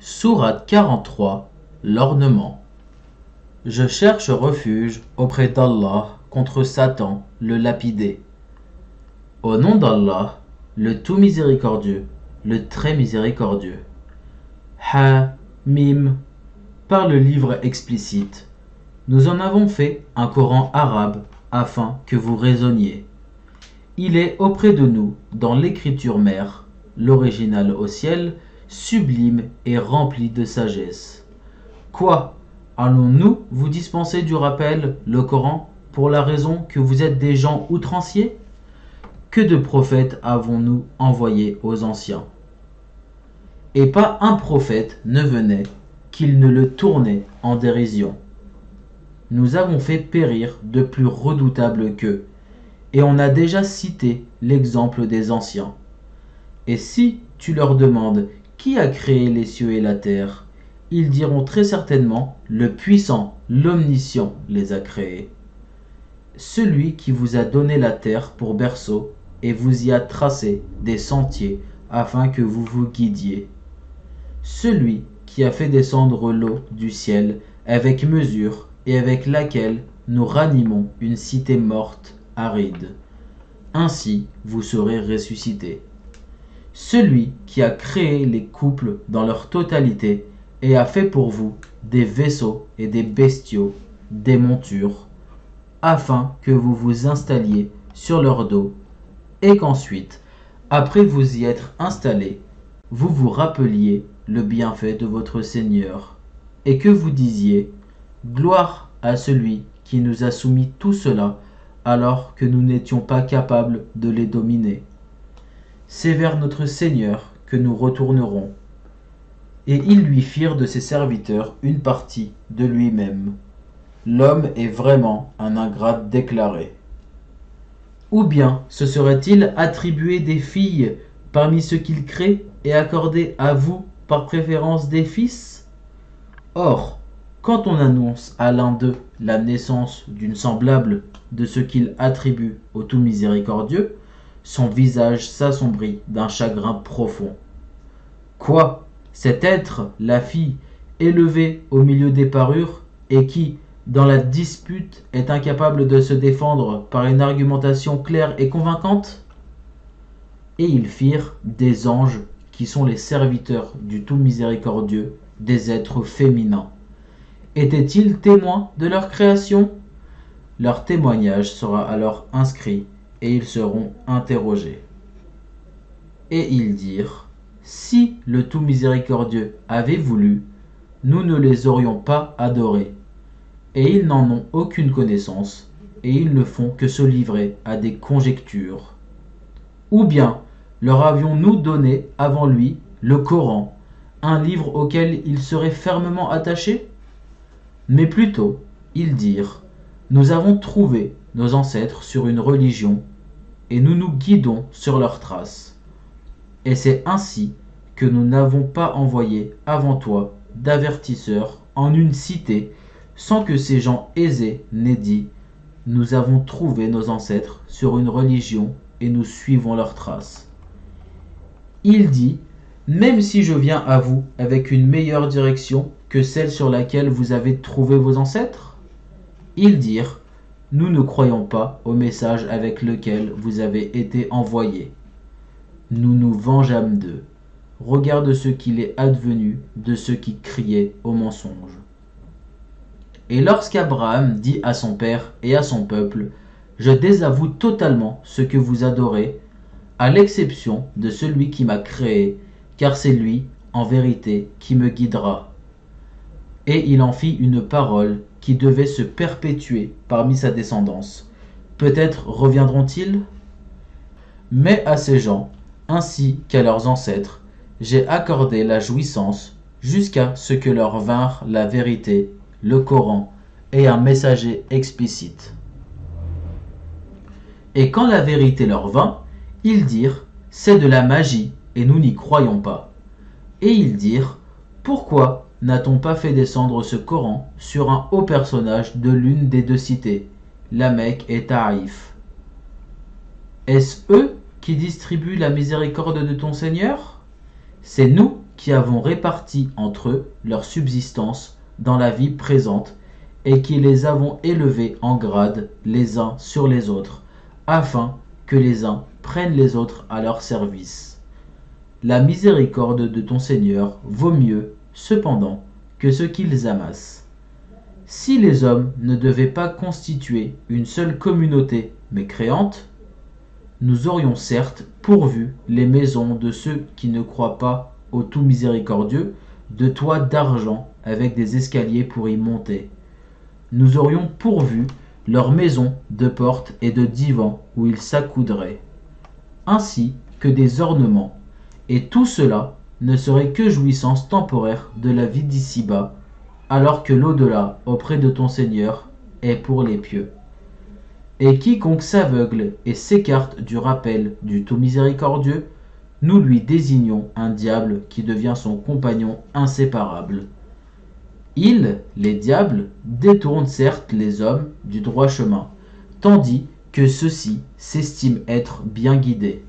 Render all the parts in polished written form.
Sourate 43, l'ornement. Je cherche refuge auprès d'Allah contre Satan, le lapidé. Au nom d'Allah, le tout miséricordieux, le très miséricordieux. Ha-Mim. Par le livre explicite, nous en avons fait un Coran arabe afin que vous raisonniez. Il est auprès de nous dans l'écriture mère, l'original au ciel, sublime et rempli de sagesse. Quoi? Allons-nous vous dispenser du rappel, le Coran, pour la raison que vous êtes des gens outranciers? Que de prophètes avons-nous envoyés aux anciens? Et pas un prophète ne venait qu'il ne le tournait en dérision. Nous avons fait périr de plus redoutables qu'eux, et on a déjà cité l'exemple des anciens. Et si tu leur demandes qui a créé les cieux et la terre, ils diront très certainement le puissant, l'omniscient les a créés. Celui qui vous a donné la terre pour berceau et vous y a tracé des sentiers afin que vous vous guidiez. Celui qui a fait descendre l'eau du ciel avec mesure et avec laquelle nous ranimons une cité morte, aride. Ainsi vous serez ressuscités. Celui qui a créé les couples dans leur totalité et a fait pour vous des vaisseaux et des bestiaux, des montures, afin que vous vous installiez sur leur dos et qu'ensuite, après vous y être installés, vous vous rappeliez le bienfait de votre Seigneur et que vous disiez « Gloire à celui qui nous a soumis tout cela alors que nous n'étions pas capables de les dominer. C'est vers notre Seigneur que nous retournerons. » Et ils lui firent de ses serviteurs une partie de lui-même. L'homme est vraiment un ingrat déclaré. Ou bien se serait-il attribué des filles parmi ceux qu'il crée et accordé à vous par préférence des fils? Or, quand on annonce à l'un d'eux la naissance d'une semblable de ce qu'il attribue au tout miséricordieux, son visage s'assombrit d'un chagrin profond. Quoi? Cet être, la fille, élevée au milieu des parures, et qui, dans la dispute, est incapable de se défendre par une argumentation claire et convaincante? Et ils firent des anges qui sont les serviteurs du tout miséricordieux, des êtres féminins. Étaient-ils témoins de leur création? Leur témoignage sera alors inscrit et ils seront interrogés. Et ils dirent, si le tout miséricordieux avait voulu, nous ne les aurions pas adorés. Et ils n'en ont aucune connaissance, et ils ne font que se livrer à des conjectures. Ou bien leur avions-nous donné avant lui le Coran, un livre auquel ils seraient fermement attachés? Mais plutôt, ils dirent, nous avons trouvé nos ancêtres sur une religion, et nous nous guidons sur leurs traces. Et c'est ainsi que nous n'avons pas envoyé avant toi d'avertisseurs en une cité, sans que ces gens aisés n'aient dit « Nous avons trouvé nos ancêtres sur une religion et nous suivons leurs traces. » Il dit « Même si je viens à vous avec une meilleure direction que celle sur laquelle vous avez trouvé vos ancêtres ?» Ils dirent « Nous ne croyons pas au message avec lequel vous avez été envoyés. » Nous nous vengeâmes d'eux. Regarde ce qu'il est advenu de ceux qui criaient au mensonge. Et lorsqu'Abraham dit à son père et à son peuple, « Je désavoue totalement ce que vous adorez, à l'exception de celui qui m'a créé, car c'est lui, en vérité, qui me guidera. » Et il en fit une parole qui devait se perpétuer parmi sa descendance. Peut-être reviendront-ils? Mais à ces gens, ainsi qu'à leurs ancêtres, j'ai accordé la jouissance jusqu'à ce que leur vinrent la vérité, le Coran et un messager explicite. Et quand la vérité leur vint, ils dirent « C'est de la magie et nous n'y croyons pas. » Et ils dirent « Pourquoi n'a-t-on pas fait descendre ce Coran sur un haut personnage de l'une des deux cités, la Mecque et Taïf? Est-ce eux qui distribuent la miséricorde de ton Seigneur? C'est nous qui avons réparti entre eux leur subsistance dans la vie présente, et qui les avons élevés en grade les uns sur les autres, afin que les uns prennent les autres à leur service. La miséricorde de ton Seigneur vaut mieux, cependant, que ce qu'ils amassent. Si les hommes ne devaient pas constituer une seule communauté mécréante, nous aurions certes pourvu les maisons de ceux qui ne croient pas au tout miséricordieux de toits d'argent avec des escaliers pour y monter. Nous aurions pourvu leurs maisons de portes et de divans où ils s'accoudraient, ainsi que des ornements, et tout cela ne serait que jouissance temporaire de la vie d'ici-bas, alors que l'au-delà auprès de ton Seigneur est pour les pieux. Et quiconque s'aveugle et s'écarte du rappel du tout miséricordieux, nous lui désignons un diable qui devient son compagnon inséparable. Ils, les diables, détournent certes les hommes du droit chemin, tandis que ceux-ci s'estiment être bien guidés.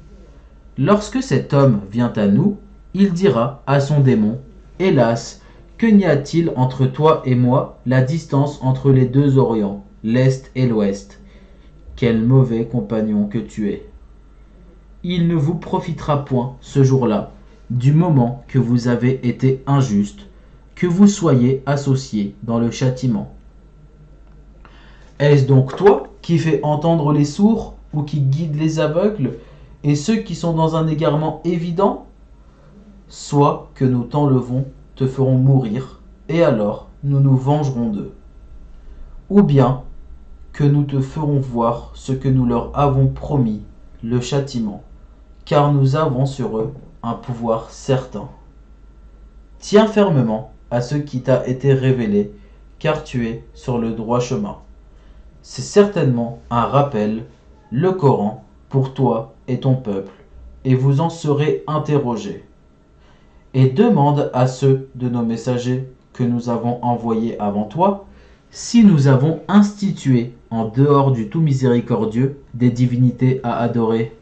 Lorsque cet homme vient à nous, il dira à son démon, « Hélas, que n'y a-t-il entre toi et moi, la distance entre les deux Orients, l'Est et l'Ouest? Quel mauvais compagnon que tu es! Il ne vous profitera point, ce jour-là, du moment que vous avez été injuste, que vous soyez associés dans le châtiment. Est-ce donc toi qui fais entendre les sourds ou qui guides les aveugles et ceux qui sont dans un égarement évident? Soit que nous t'enlevons, te ferons mourir, et alors nous nous vengerons d'eux. Ou bien que nous te ferons voir ce que nous leur avons promis, le châtiment, car nous avons sur eux un pouvoir certain. Tiens fermement à ce qui t'a été révélé, car tu es sur le droit chemin. C'est certainement un rappel, le Coran, pour toi et ton peuple, et vous en serez interrogés. Et demande à ceux de nos messagers que nous avons envoyés avant toi, si nous avons institué en dehors du tout miséricordieux des divinités à adorer.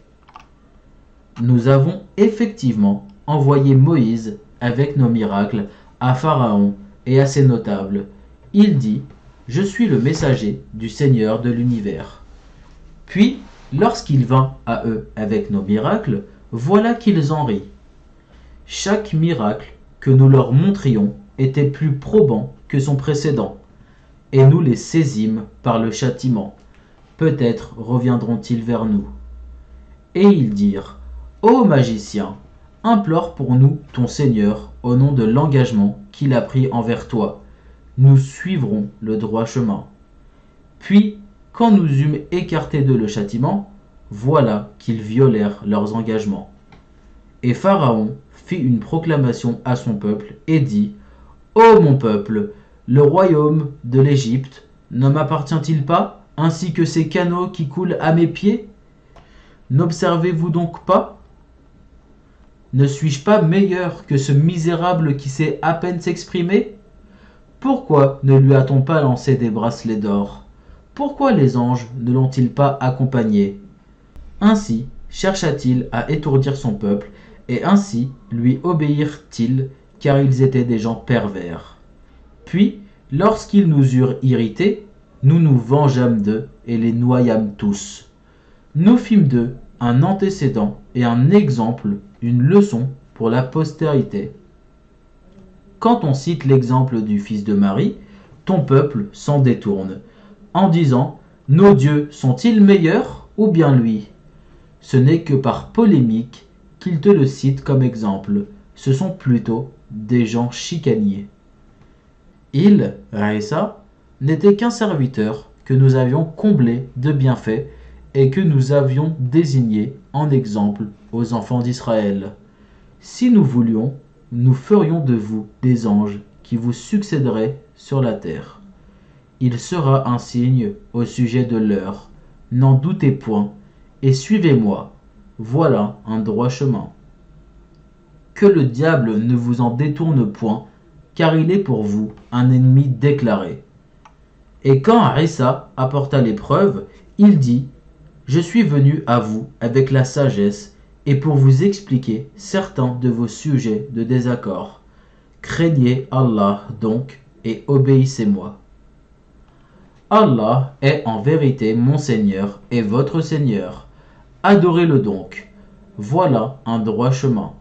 Nous avons effectivement envoyé Moïse avec nos miracles à Pharaon et à ses notables. Il dit, « Je suis le messager du Seigneur de l'univers. » Puis, lorsqu'il vint à eux avec nos miracles, voilà qu'ils en rient. Chaque miracle que nous leur montrions était plus probant que son précédent, et nous les saisîmes par le châtiment. Peut-être reviendront-ils vers nous. Et ils dirent, « Ô magicien, implore pour nous ton Seigneur au nom de l'engagement qu'il a pris envers toi. Nous suivrons le droit chemin. » Puis, quand nous eûmes écarté d'eux le châtiment, voilà qu'ils violèrent leurs engagements. Et Pharaon fit une proclamation à son peuple et dit, « Ô mon peuple, le royaume de l'Égypte ne m'appartient-il pas, ainsi que ces canaux qui coulent à mes pieds? N'observez-vous donc pas? Ne suis-je pas meilleur que ce misérable qui sait à peine s'exprimer? Pourquoi ne lui a-t-on pas lancé des bracelets d'or? Pourquoi les anges ne l'ont-ils pas accompagné? Ainsi chercha-t-il à étourdir son peuple, et ainsi lui obéirent-ils, car ils étaient des gens pervers. Puis, lorsqu'ils nous eurent irrités, nous nous vengeâmes d'eux et les noyâmes tous. Nous fîmes d'eux un antécédent et un exemple, une leçon pour la postérité. Quand on cite l'exemple du fils de Marie, ton peuple s'en détourne, en disant « Nos dieux sont-ils meilleurs ou bien lui ?» Ce n'est que par polémique qu'ils te le citent comme exemple. Ce sont plutôt des gens chicaniers. Il, Raïssa, n'était qu'un serviteur que nous avions comblé de bienfaits et que nous avions désigné en exemple aux enfants d'Israël. Si nous voulions, nous ferions de vous des anges qui vous succéderaient sur la terre. Il sera un signe au sujet de l'heure. N'en doutez point, et suivez-moi. Voilà un droit chemin. Que le diable ne vous en détourne point, car il est pour vous un ennemi déclaré. Et quand Arissa apporta l'épreuve, il dit, « Je suis venu à vous avec la sagesse et pour vous expliquer certains de vos sujets de désaccord. Craignez Allah donc et obéissez-moi. Allah est en vérité mon Seigneur et votre Seigneur. Adorez-le donc. Voilà un droit chemin.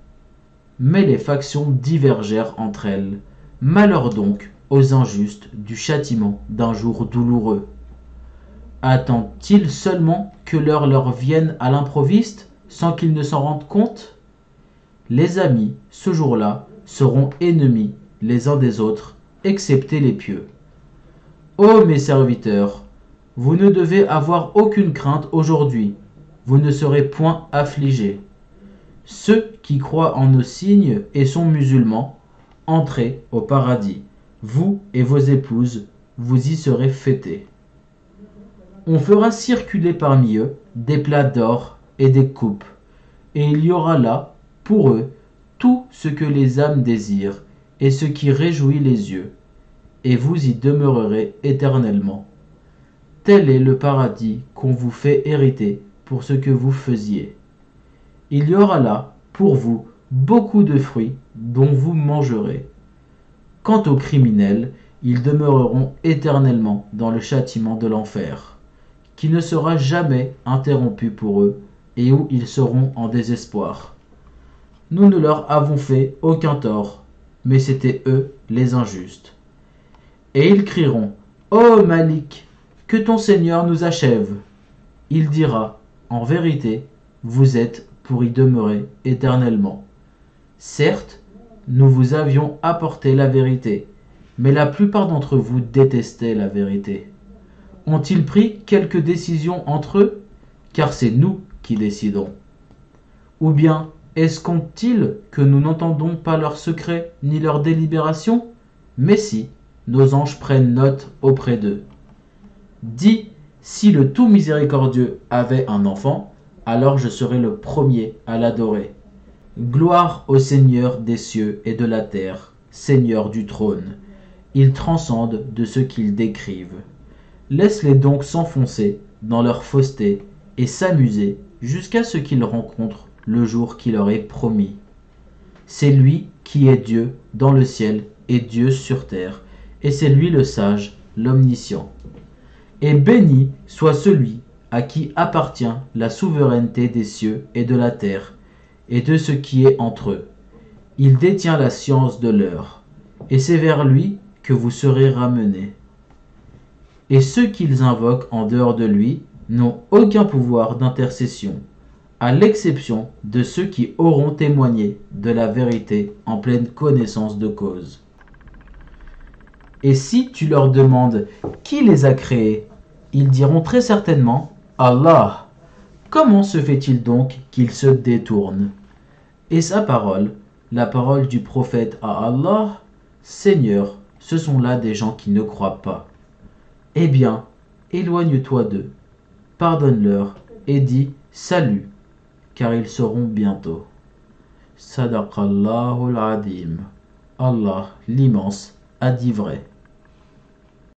Mais les factions divergèrent entre elles. Malheur donc aux injustes du châtiment d'un jour douloureux. Attendent-ils seulement que l'heure leur vienne à l'improviste, sans qu'ils ne s'en rendent compte? Les amis, ce jour-là, seront ennemis les uns des autres, excepté les pieux. Ô mes serviteurs, vous ne devez avoir aucune crainte aujourd'hui, vous ne serez point affligés. Ceux qui croient en nos signes et sont musulmans, entrez au paradis. Vous et vos épouses, vous y serez fêtés. On fera circuler parmi eux des plats d'or et des coupes, et il y aura là, pour eux, tout ce que les âmes désirent et ce qui réjouit les yeux, et vous y demeurerez éternellement. Tel est le paradis qu'on vous fait hériter pour ce que vous faisiez. Il y aura là, pour vous, beaucoup de fruits dont vous mangerez. Quant aux criminels, ils demeureront éternellement dans le châtiment de l'enfer, qui ne sera jamais interrompu pour eux, et où ils seront en désespoir. Nous ne leur avons fait aucun tort, mais c'étaient eux les injustes. Et ils crieront, Ô Malik, que ton Seigneur nous achève. Il dira, en vérité, vous êtes pour y demeurer éternellement. Certes, nous vous avions apporté la vérité, mais la plupart d'entre vous détestaient la vérité. Ont-ils pris quelque décision entre eux? Car c'est nous qui décidons. Ou bien escomptent-ils que nous n'entendons pas leurs secrets ni leurs délibérations? Mais si, nos anges prennent note auprès d'eux. Dis, si le tout miséricordieux avait un enfant, alors je serais le premier à l'adorer. Gloire au Seigneur des cieux et de la terre, Seigneur du trône. Ils transcendent de ce qu'ils décrivent. Laisse-les donc s'enfoncer dans leur fausseté et s'amuser jusqu'à ce qu'ils rencontrent le jour qui leur est promis. C'est lui qui est Dieu dans le ciel et Dieu sur terre, et c'est lui le sage, l'omniscient. Et béni soit celui à qui appartient la souveraineté des cieux et de la terre, et de ce qui est entre eux. Il détient la science de l'heure, et c'est vers lui que vous serez ramenés. Et ceux qu'ils invoquent en dehors de lui n'ont aucun pouvoir d'intercession, à l'exception de ceux qui auront témoigné de la vérité en pleine connaissance de cause. Et si tu leur demandes qui les a créés, ils diront très certainement Allah. Comment se fait-il donc qu'ils se détournent? Et sa parole, la parole du prophète à Allah, Seigneur, ce sont là des gens qui ne croient pas. Eh bien, éloigne-toi d'eux, pardonne-leur et dis salut, car ils sauront bientôt. Sadaqallahu al-Adim. Allah, l'immense, a dit vrai.